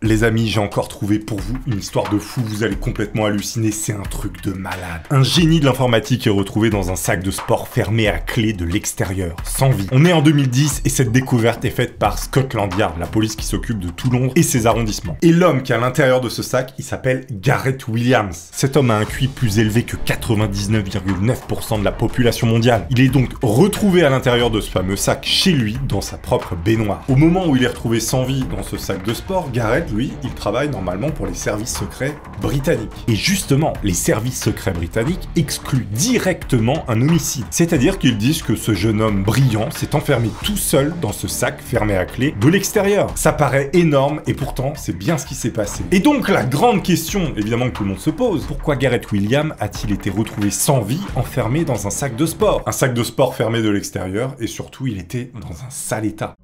Les amis, j'ai encore trouvé pour vous une histoire de fou, vous allez complètement halluciner, c'est un truc de malade. Un génie de l'informatique est retrouvé dans un sac de sport fermé à clé de l'extérieur, sans vie. On est en 2010 et cette découverte est faite par Scotland Yard, la police qui s'occupe de tout Londres et ses arrondissements. Et l'homme qui est à l'intérieur de ce sac, il s'appelle Gareth Williams. Cet homme a un QI plus élevé que 99,9% de la population mondiale. Il est donc retrouvé à l'intérieur de ce fameux sac chez lui, dans sa propre baignoire. Au moment où il est retrouvé sans vie dans ce sac de sport, Gareth, lui, il travaille normalement pour les services secrets britanniques. Et justement, les services secrets britanniques excluent directement un homicide. C'est-à-dire qu'ils disent que ce jeune homme brillant s'est enfermé tout seul dans ce sac fermé à clé de l'extérieur. Ça paraît énorme et pourtant, c'est bien ce qui s'est passé. Et donc, la grande question, évidemment que tout le monde se pose, pourquoi Gareth Williams a-t-il été retrouvé sans vie, enfermé dans un sac de sport? Un sac de sport fermé de l'extérieur et surtout, il était dans un sale état.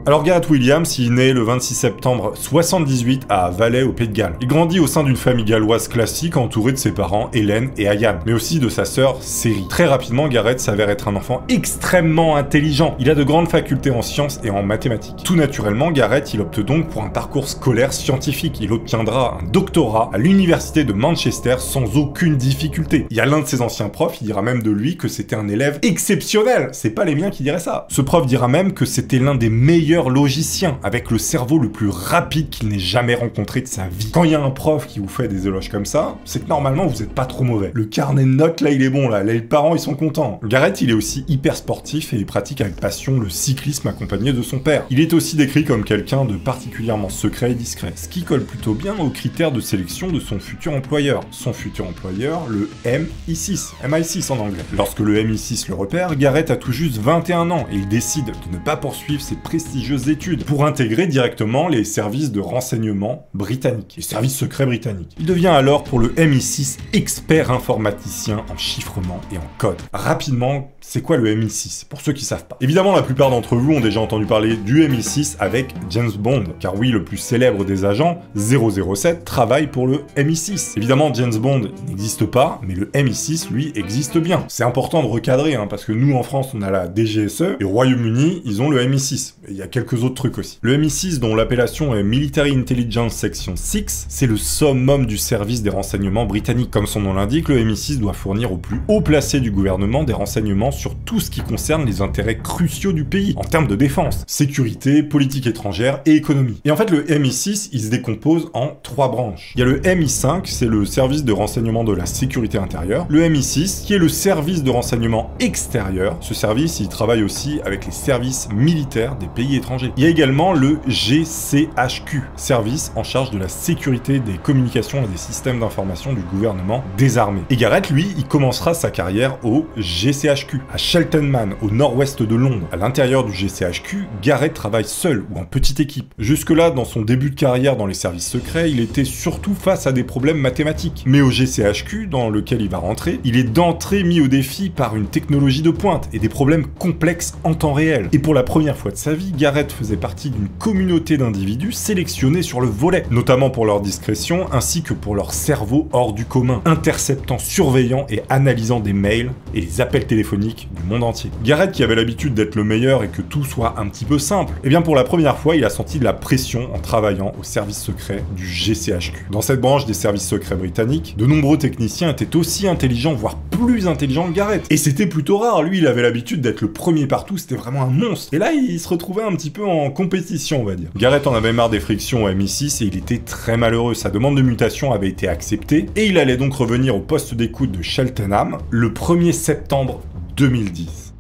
Alors Gareth Williams, il est né le 26 septembre 78 à Valais au Pays de Galles. Il grandit au sein d'une famille galloise classique entourée de ses parents Hélène et Ayane, mais aussi de sa sœur Ceri. Très rapidement, Gareth s'avère être un enfant extrêmement intelligent. Il a de grandes facultés en sciences et en mathématiques. Tout naturellement, Gareth, il opte donc pour un parcours scolaire scientifique. Il obtiendra un doctorat à l'université de Manchester sans aucune difficulté. Il y a l'un de ses anciens profs, il dira même de lui que c'était un élève exceptionnel. C'est pas les miens qui diraient ça. Ce prof dira même que c'était l'un des meilleurs logicien, avec le cerveau le plus rapide qu'il n'ait jamais rencontré de sa vie. Quand il y a un prof qui vous fait des éloges comme ça, c'est que normalement vous êtes pas trop mauvais. Le carnet de notes là il est bon là, les parents ils sont contents. Gareth il est aussi hyper sportif et il pratique avec passion le cyclisme accompagné de son père. Il est aussi décrit comme quelqu'un de particulièrement secret et discret, ce qui colle plutôt bien aux critères de sélection de son futur employeur. Son futur employeur, le MI6 en anglais. Lorsque le MI6 le repère, Gareth a tout juste 21 ans et il décide de ne pas poursuivre ses prestigieuses études pour intégrer directement les services de renseignement britanniques, les services secrets britanniques. Il devient alors pour le MI6 expert informaticien en chiffrement et en code. Rapidement, c'est quoi le MI6? Pour ceux qui savent pas. Évidemment, la plupart d'entre vous ont déjà entendu parler du MI6 avec James Bond, car oui, le plus célèbre des agents, 007, travaille pour le MI6. Évidemment, James Bond n'existe pas, mais le MI6, lui, existe bien. C'est important de recadrer, parce que nous, en France, on a la DGSE, et au Royaume-Uni, ils ont le MI6. Et il y a quelques autres trucs aussi. Le MI6, dont l'appellation est Military Intelligence Section 6, c'est le summum du service des renseignements britanniques. Comme son nom l'indique, le MI6 doit fournir au plus haut placé du gouvernement des renseignements sur tout ce qui concerne les intérêts cruciaux du pays, en termes de défense, sécurité, politique étrangère et économie. Et en fait, le MI6, il se décompose en 3 branches. Il y a le MI5, c'est le service de renseignement de la sécurité intérieure. Le MI6, qui est le service de renseignement extérieur. Ce service, il travaille aussi avec les services militaires des pays étrangers. Il y a également le GCHQ, service en charge de la sécurité des communications et des systèmes d'information du gouvernement des armées. Et Gareth, lui, il commencera sa carrière au GCHQ, à Cheltenham, au nord-ouest de Londres. À l'intérieur du GCHQ, Gareth travaille seul ou en petite équipe. Jusque-là, dans son début de carrière dans les services secrets, il était surtout face à des problèmes mathématiques. Mais au GCHQ, dans lequel il va rentrer, il est d'entrée mis au défi par une technologie de pointe et des problèmes complexes en temps réel. Et pour la première fois de sa vie, Gareth faisait partie d'une communauté d'individus sélectionnés sur le volet, notamment pour leur discrétion ainsi que pour leur cerveau hors du commun, interceptant, surveillant et analysant des mails et les appels téléphoniques du monde entier. Gareth, qui avait l'habitude d'être le meilleur et que tout soit un petit peu simple, eh bien pour la première fois, il a senti de la pression en travaillant au service secret du GCHQ. Dans cette branche des services secrets britanniques, de nombreux techniciens étaient aussi intelligents, voire plus intelligents que Gareth. Et c'était plutôt rare, lui il avait l'habitude d'être le premier partout, c'était vraiment un monstre. Et là il se retrouvait un petit peu en compétition, on va dire. Gareth en avait marre des frictions au MI6 et il était très malheureux. Sa demande de mutation avait été acceptée et il allait donc revenir au poste d'écoute de Cheltenham le 1er septembre 2010.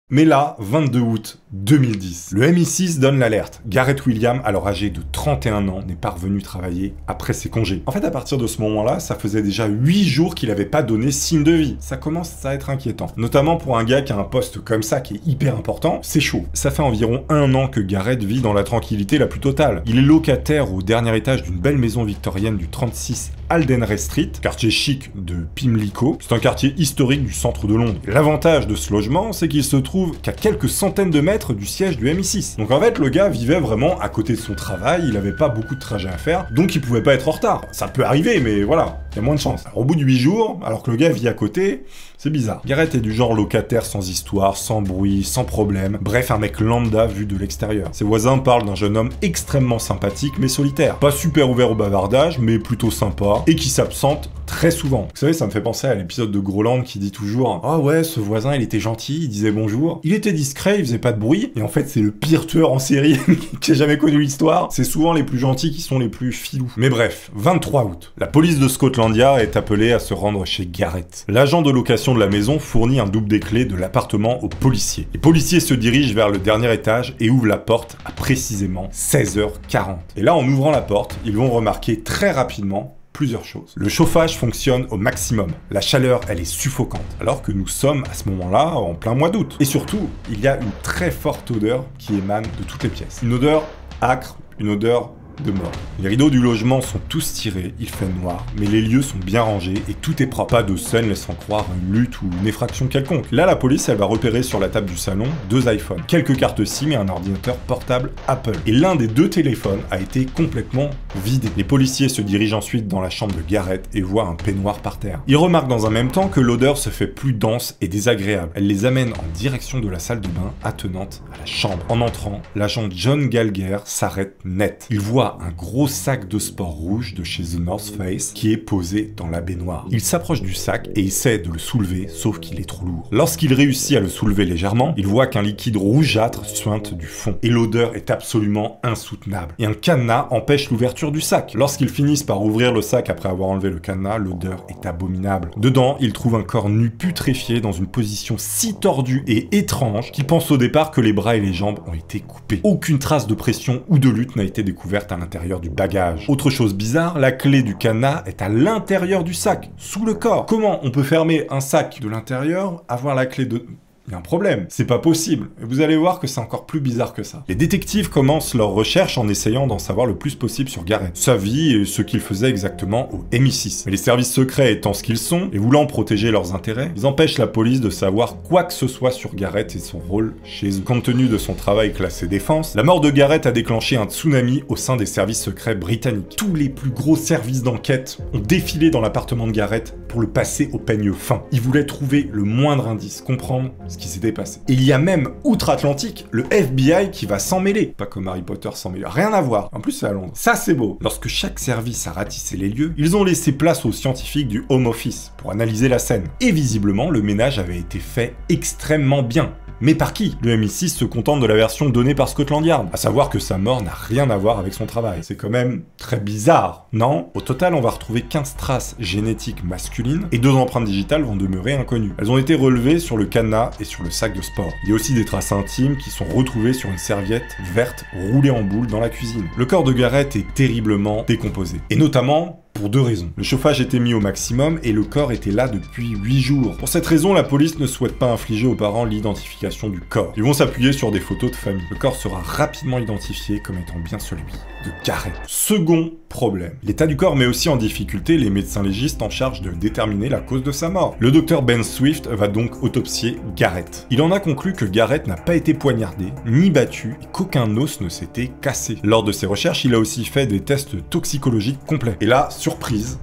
Mais là, 22 août 2010, le MI6 donne l'alerte. Gareth Williams, alors âgé de 31 ans, n'est pas revenu travailler après ses congés. En fait, à partir de ce moment-là, ça faisait déjà 8 jours qu'il n'avait pas donné signe de vie. Ça commence à être inquiétant. Notamment pour un gars qui a un poste comme ça, qui est hyper important, c'est chaud. Ça fait environ 1 an que Gareth vit dans la tranquillité la plus totale. Il est locataire au dernier étage d'une belle maison victorienne du 36 Aldenray Street, quartier chic de Pimlico. C'est un quartier historique du centre de Londres. L'avantage de ce logement, c'est qu'il se trouve qu'à quelques centaines de mètres km du siège du MI6. Donc en fait, le gars vivait vraiment à côté de son travail, il avait pas beaucoup de trajets à faire, donc il pouvait pas être en retard. Ça peut arriver, mais voilà, il y a moins de chance. Alors, au bout de 8 jours, alors que le gars vit à côté, c'est bizarre. Garrett est du genre locataire sans histoire, sans bruit, sans problème. Bref, un mec lambda vu de l'extérieur. Ses voisins parlent d'un jeune homme extrêmement sympathique mais solitaire. Pas super ouvert au bavardage, mais plutôt sympa, et qui s'absente très souvent. Vous savez, ça me fait penser à l'épisode de Groland qui dit toujours « Ah ouais, ce voisin, il était gentil, il disait bonjour. Il était discret, il faisait pas de bruit. » Et en fait, c'est le pire tueur en série qui ait jamais connu l'histoire. C'est souvent les plus gentils qui sont les plus filous. Mais bref, 23 août. La police de Scotland Yard est appelée à se rendre chez Garrett. L'agent de location de la maison fournit un double des clés de l'appartement aux policiers. Les policiers se dirigent vers le dernier étage et ouvrent la porte à précisément 16h40. Et là, en ouvrant la porte, ils vont remarquer très rapidement plusieurs choses. Le chauffage fonctionne au maximum. La chaleur, elle est suffocante. Alors que nous sommes à ce moment-là en plein mois d'août. Et surtout, il y a une très forte odeur qui émane de toutes les pièces. Une odeur âcre, une odeur de mort. Les rideaux du logement sont tous tirés, il fait noir, mais les lieux sont bien rangés et tout est propre. Pas de scène laissant croire à une lutte ou une effraction quelconque. Là, la police, elle va repérer sur la table du salon 2 iPhones, quelques cartes SIM et un ordinateur portable Apple. Et l'un des 2 téléphones a été complètement vidé. Les policiers se dirigent ensuite dans la chambre de Garrett et voient un peignoir par terre. Ils remarquent dans un même temps que l'odeur se fait plus dense et désagréable. Elle les amène en direction de la salle de bain attenante à la chambre. En entrant, l'agent John Gallagher s'arrête net. Il voit un gros sac de sport rouge de chez The North Face qui est posé dans la baignoire. Il s'approche du sac et essaie de le soulever, sauf qu'il est trop lourd. Lorsqu'il réussit à le soulever légèrement, il voit qu'un liquide rougeâtre suinte du fond. Et l'odeur est absolument insoutenable. Et un cadenas empêche l'ouverture du sac. Lorsqu'ils finissent par ouvrir le sac après avoir enlevé le cadenas, l'odeur est abominable. Dedans, ils trouvent un corps nu putréfié dans une position si tordue et étrange qu'ils pensent au départ que les bras et les jambes ont été coupés. Aucune trace de pression ou de lutte n'a été découverte à l'intérieur du bagage. Autre chose bizarre, la clé du cadenas est à l'intérieur du sac, sous le corps. Comment on peut fermer un sac de l'intérieur, avoir la clé de... Il y a un problème, c'est pas possible. Et vous allez voir que c'est encore plus bizarre que ça. Les détectives commencent leur recherche en essayant d'en savoir le plus possible sur Garrett, sa vie et ce qu'il faisait exactement au MI6. Mais les services secrets étant ce qu'ils sont, et voulant protéger leurs intérêts, ils empêchent la police de savoir quoi que ce soit sur Garrett et son rôle chez eux. Compte tenu de son travail classé défense, la mort de Garrett a déclenché un tsunami au sein des services secrets britanniques. Tous les plus gros services d'enquête ont défilé dans l'appartement de Garrett pour le passer au peigne fin. Ils voulaient trouver le moindre indice, comprendre ce qui s'était passé. Et il y a même, outre-Atlantique, le FBI qui va s'en mêler. Pas comme Harry Potter s'en mêler. Rien à voir. En plus, c'est à Londres. Ça, c'est beau. Lorsque chaque service a ratissé les lieux, ils ont laissé place aux scientifiques du Home Office pour analyser la scène. Et visiblement, le ménage avait été fait extrêmement bien. Mais par qui? Le MI6 se contente de la version donnée par Scotland Yard, à savoir que sa mort n'a rien à voir avec son travail. C'est quand même très bizarre, non? Au total, on va retrouver 15 traces génétiques masculines et 2 empreintes digitales vont demeurer inconnues. Elles ont été relevées sur le cadenas et sur le sac de sport. Il y a aussi des traces intimes qui sont retrouvées sur une serviette verte roulée en boule dans la cuisine. Le corps de Garrett est terriblement décomposé, et notamment pour 2 raisons. Le chauffage était mis au maximum et le corps était là depuis 8 jours. Pour cette raison, la police ne souhaite pas infliger aux parents l'identification du corps. Ils vont s'appuyer sur des photos de famille. Le corps sera rapidement identifié comme étant bien celui de Garrett. Second problème. L'état du corps met aussi en difficulté les médecins légistes en charge de déterminer la cause de sa mort. Le docteur Ben Swift va donc autopsier Garrett. Il en a conclu que Garrett n'a pas été poignardé, ni battu, et qu'aucun os ne s'était cassé. Lors de ses recherches, il a aussi fait des tests toxicologiques complets. Et là, surprise,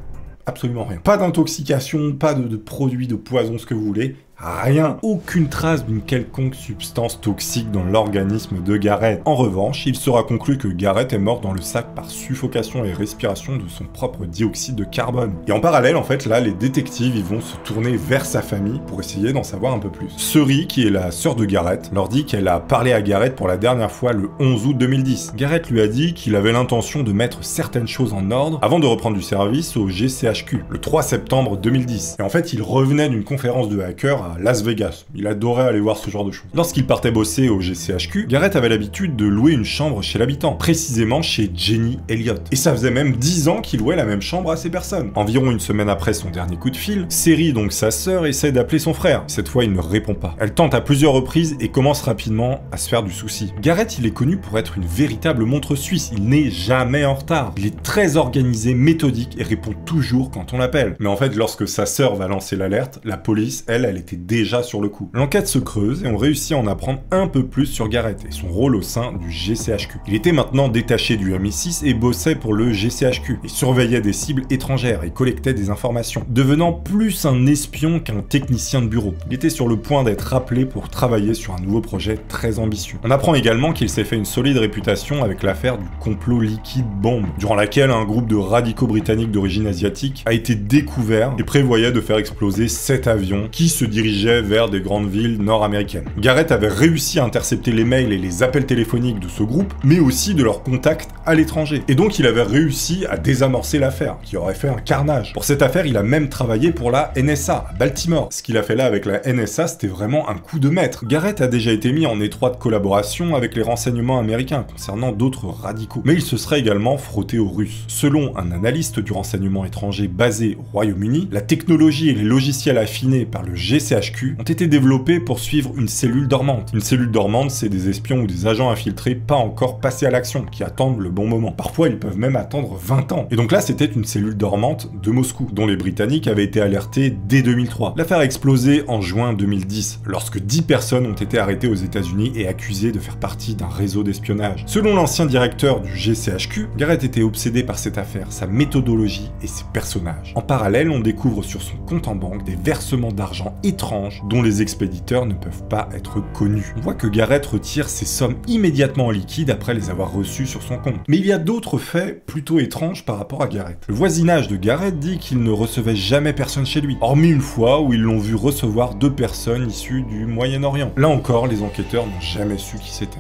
absolument rien. Pas d'intoxication, pas de produits de poison, ce que vous voulez. Rien, aucune trace d'une quelconque substance toxique dans l'organisme de Garrett. En revanche, il sera conclu que Garrett est mort dans le sac par suffocation et respiration de son propre dioxyde de carbone. Et en parallèle, en fait, là, les détectives, ils vont se tourner vers sa famille pour essayer d'en savoir un peu plus. Suri, qui est la sœur de Garrett, leur dit qu'elle a parlé à Garrett pour la dernière fois le 11 août 2010. Garrett lui a dit qu'il avait l'intention de mettre certaines choses en ordre avant de reprendre du service au GCHQ, le 3 septembre 2010. Et en fait, il revenait d'une conférence de hackers à Las Vegas. Il adorait aller voir ce genre de choses. Lorsqu'il partait bosser au GCHQ, Garrett avait l'habitude de louer une chambre chez l'habitant, précisément chez Jenny Elliott. Et ça faisait même 10 ans qu'il louait la même chambre à ces personnes. Environ une semaine après son dernier coup de fil, Seri, donc sa sœur, essaie d'appeler son frère. Cette fois, il ne répond pas. Elle tente à plusieurs reprises et commence rapidement à se faire du souci. Garrett, il est connu pour être une véritable montre suisse. Il n'est jamais en retard. Il est très organisé, méthodique et répond toujours quand on l'appelle. Mais en fait, lorsque sa sœur va lancer l'alerte, la police, elle était était déjà sur le coup. L'enquête se creuse et on réussit à en apprendre un peu plus sur Garrett et son rôle au sein du GCHQ. Il était maintenant détaché du MI6 et bossait pour le GCHQ. Il surveillait des cibles étrangères et collectait des informations, devenant plus un espion qu'un technicien de bureau. Il était sur le point d'être rappelé pour travailler sur un nouveau projet très ambitieux. On apprend également qu'il s'est fait une solide réputation avec l'affaire du complot liquide bombe, durant laquelle un groupe de radicaux britanniques d'origine asiatique a été découvert et prévoyait de faire exploser 7 avions qui se dirigeaient vers des grandes villes nord-américaines. Garrett avait réussi à intercepter les mails et les appels téléphoniques de ce groupe, mais aussi de leurs contacts à l'étranger. Et donc il avait réussi à désamorcer l'affaire, qui aurait fait un carnage. Pour cette affaire, il a même travaillé pour la NSA, à Baltimore. Ce qu'il a fait là avec la NSA, c'était vraiment un coup de maître. Garrett a déjà été mis en étroite collaboration avec les renseignements américains concernant d'autres radicaux. Mais il se serait également frotté aux Russes. Selon un analyste du renseignement étranger basé au Royaume-Uni, la technologie et les logiciels affinés par le GCHQ ont été développés pour suivre une cellule dormante. Une cellule dormante, c'est des espions ou des agents infiltrés pas encore passés à l'action, qui attendent le bon moment. Parfois, ils peuvent même attendre 20 ans. Et donc là, c'était une cellule dormante de Moscou, dont les Britanniques avaient été alertés dès 2003. L'affaire a explosé en juin 2010, lorsque 10 personnes ont été arrêtées aux États-Unis et accusées de faire partie d'un réseau d'espionnage. Selon l'ancien directeur du GCHQ, Garrett était obsédé par cette affaire, sa méthodologie et ses personnages. En parallèle, on découvre sur son compte en banque des versements d'argent étranges dont les expéditeurs ne peuvent pas être connus. On voit que Garrett retire ces sommes immédiatement en liquide après les avoir reçues sur son compte. Mais il y a d'autres faits plutôt étranges par rapport à Garrett. Le voisinage de Garrett dit qu'il ne recevait jamais personne chez lui, hormis une fois où ils l'ont vu recevoir 2 personnes issues du Moyen-Orient. Là encore, les enquêteurs n'ont jamais su qui c'était.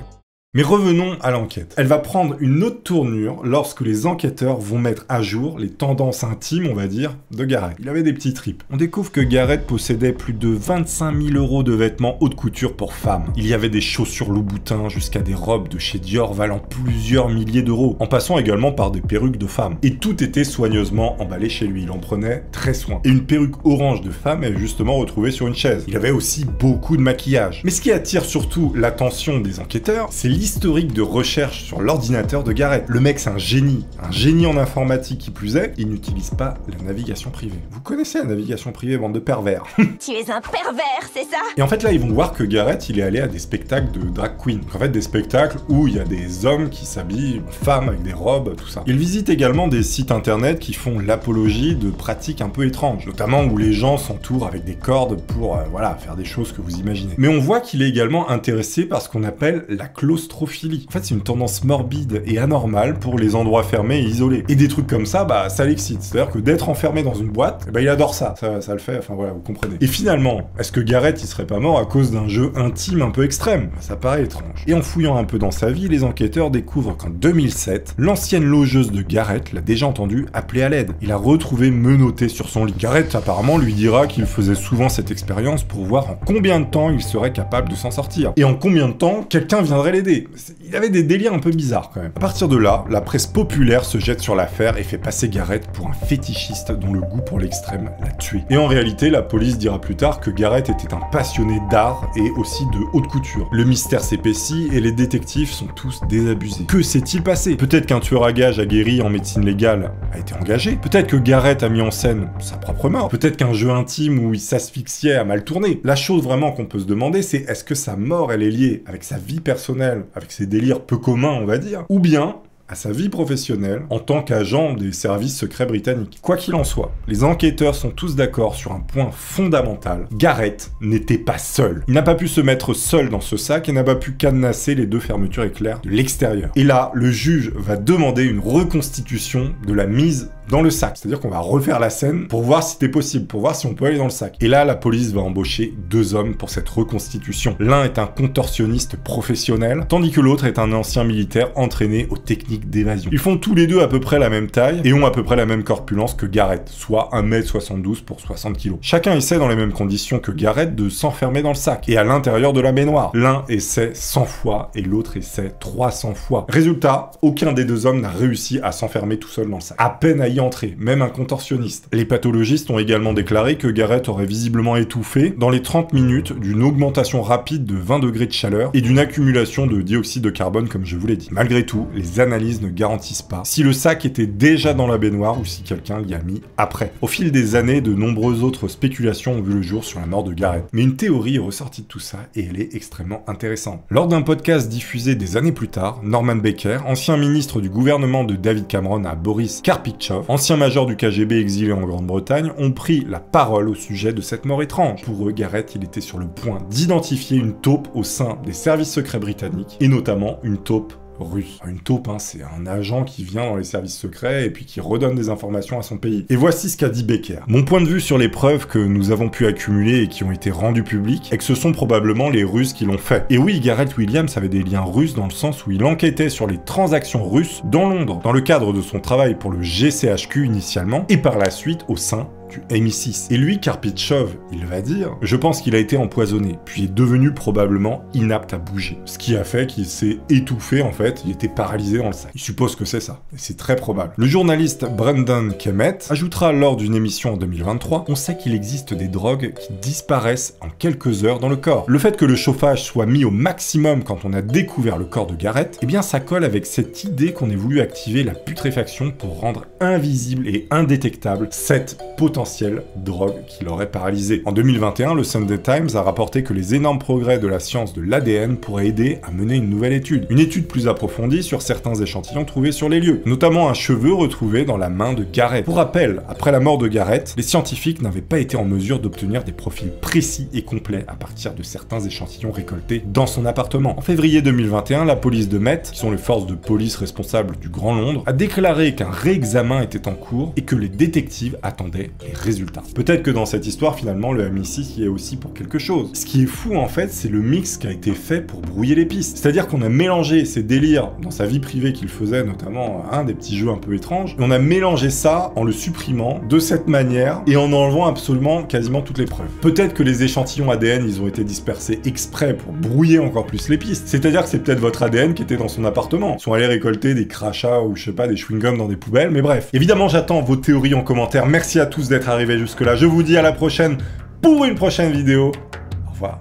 Mais revenons à l'enquête. Elle va prendre une autre tournure lorsque les enquêteurs vont mettre à jour les tendances intimes, on va dire, de Garrett. Il avait des petits tripes. On découvre que Garrett possédait plus de 25 000 € de vêtements haute couture pour femmes. Il y avait des chaussures Louboutin jusqu'à des robes de chez Dior valant plusieurs milliers d'euros, en passant également par des perruques de femmes. Et tout était soigneusement emballé chez lui, il en prenait très soin. Et une perruque orange de femme est justement retrouvée sur une chaise. Il avait aussi beaucoup de maquillage. Mais ce qui attire surtout l'attention des enquêteurs, c'est l'historique de recherche sur l'ordinateur de Garrett. Le mec, c'est un génie en informatique qui plus est, il n'utilise pas la navigation privée. Vous connaissez la navigation privée, bande de pervers. Tu es un pervers, c'est ça? Et en fait là, ils vont voir que Garrett, il est allé à des spectacles de drag queen. En fait, des spectacles où il y a des hommes qui s'habillent en femmes avec des robes, tout ça. Il visite également des sites internet qui font l'apologie de pratiques un peu étranges, notamment où les gens s'entourent avec des cordes pour, voilà, faire des choses que vous imaginez. Mais on voit qu'il est également intéressé par ce qu'on appelle la claustrophilie. En fait, c'est une tendance morbide et anormale pour les endroits fermés et isolés. Et des trucs comme ça, bah, ça l'excite. C'est-à-dire que d'être enfermé dans une boîte, bah, il adore ça. Ça le fait, enfin voilà, vous comprenez. Et finalement, est-ce que Garrett, il serait pas mort à cause d'un jeu intime un peu extrême? Bah, ça paraît étrange. Et en fouillant un peu dans sa vie, les enquêteurs découvrent qu'en 2007, l'ancienne logeuse de Garrett l'a déjà entendu appeler à l'aide. Il a retrouvé menotté sur son lit. Garrett, apparemment, lui dira qu'il faisait souvent cette expérience pour voir en combien de temps il serait capable de s'en sortir. Et en combien de temps quelqu'un viendrait l'aider. Il avait des délires un peu bizarres quand même. À partir de là, la presse populaire se jette sur l'affaire et fait passer Garrett pour un fétichiste dont le goût pour l'extrême l'a tué. Et en réalité, la police dira plus tard que Garrett était un passionné d'art et aussi de haute couture. Le mystère s'épaissit et les détectives sont tous désabusés. Que s'est-il passé? Peut-être qu'un tueur à gages aguerri en médecine légale a été engagé. Peut-être que Garrett a mis en scène sa propre mort. Peut-être qu'un jeu intime où il s'asphyxiait a mal tourné. La chose vraiment qu'on peut se demander, c'est est-ce que sa mort, elle est liée avec sa vie personnelle, avec ses délires peu communs, on va dire, ou bien à sa vie professionnelle en tant qu'agent des services secrets britanniques. Quoi qu'il en soit, les enquêteurs sont tous d'accord sur un point fondamental. Garrett n'était pas seul. Il n'a pas pu se mettre seul dans ce sac et n'a pas pu cadenasser les 2 fermetures éclair de l'extérieur. Et là, le juge va demander une reconstitution de la mise dans le sac. C'est-à-dire qu'on va refaire la scène pour voir si c'était possible, pour voir si on peut aller dans le sac. Et là, la police va embaucher 2 hommes pour cette reconstitution. L'un est un contorsionniste professionnel, tandis que l'autre est un ancien militaire entraîné aux techniques d'évasion. Ils font tous les 2 à peu près la même taille et ont à peu près la même corpulence que Garrett, soit 1m72 pour 60 kg. Chacun essaie dans les mêmes conditions que Garrett de s'enfermer dans le sac et à l'intérieur de la baignoire. L'un essaie 100 fois et l'autre essaie 300 fois. Résultat, aucun des 2 hommes n'a réussi à s'enfermer tout seul dans le sac. À peine à y entrer, même un contorsionniste. Les pathologistes ont également déclaré que Garrett aurait visiblement étouffé dans les 30 minutes d'une augmentation rapide de 20 degrés de chaleur et d'une accumulation de dioxyde de carbone comme je vous l'ai dit. Malgré tout, les analyses analyses ne garantissent pas si le sac était déjà dans la baignoire ou si quelqu'un l'y a mis après. Au fil des années, de nombreuses autres spéculations ont vu le jour sur la mort de Garrett. Mais une théorie est ressortie de tout ça et elle est extrêmement intéressante. Lors d'un podcast diffusé des années plus tard, Norman Baker, ancien ministre du gouvernement de David Cameron à Boris Karpichov, ancien major du KGB exilé en Grande-Bretagne, ont pris la parole au sujet de cette mort étrange. Pour eux, Garrett, il était sur le point d'identifier une taupe au sein des services secrets britanniques, et notamment une taupe russe. Une taupe, hein, c'est un agent qui vient dans les services secrets et puis qui redonne des informations à son pays. Et voici ce qu'a dit Baker. Mon point de vue sur les preuves que nous avons pu accumuler et qui ont été rendues publiques est que ce sont probablement les Russes qui l'ont fait. Et oui, Garrett Williams avait des liens russes dans le sens où il enquêtait sur les transactions russes dans Londres, dans le cadre de son travail pour le GCHQ initialement, et par la suite au sein du MI6. Et lui, Karpichov, il va dire, je pense qu'il a été empoisonné, puis est devenu probablement inapte à bouger. Ce qui a fait qu'il s'est étouffé en fait, il était paralysé dans le sac. Il suppose que c'est ça, et c'est très probable. Le journaliste Brendan Kemet ajoutera lors d'une émission en 2023, on sait qu'il existe des drogues qui disparaissent en quelques heures dans le corps. Le fait que le chauffage soit mis au maximum quand on a découvert le corps de Garrett, eh bien ça colle avec cette idée qu'on ait voulu activer la putréfaction pour rendre invisible et indétectable cette potentielle drogue qui l'aurait paralysé. En 2021, le Sunday Times a rapporté que les énormes progrès de la science de l'ADN pourraient aider à mener une nouvelle étude. Une étude plus approfondie sur certains échantillons trouvés sur les lieux, notamment un cheveu retrouvé dans la main de Garrett. Pour rappel, après la mort de Garrett, les scientifiques n'avaient pas été en mesure d'obtenir des profils précis et complets à partir de certains échantillons récoltés dans son appartement. En février 2021, la police de Met, qui sont les forces de police responsables du Grand Londres, a déclaré qu'un réexamen était en cours et que les détectives attendaient les résultats. Peut-être que dans cette histoire, finalement, le MI6 y est aussi pour quelque chose. Ce qui est fou, en fait, c'est le mix qui a été fait pour brouiller les pistes. C'est-à-dire qu'on a mélangé ses délires dans sa vie privée qu'il faisait, notamment des petits jeux un peu étranges, et on a mélangé ça en le supprimant de cette manière et en enlevant absolument quasiment toutes les preuves. Peut-être que les échantillons ADN, ils ont été dispersés exprès pour brouiller encore plus les pistes. C'est-à-dire que c'est peut-être votre ADN qui était dans son appartement. Ils sont allés récolter des crachats ou je sais pas, des chewing-gums dans des poubelles, mais bref. Évidemment, j'attends vos théories en commentaire. Merci à tous d'être arrivés jusque-là. Je vous dis à la prochaine pour une prochaine vidéo. Au revoir.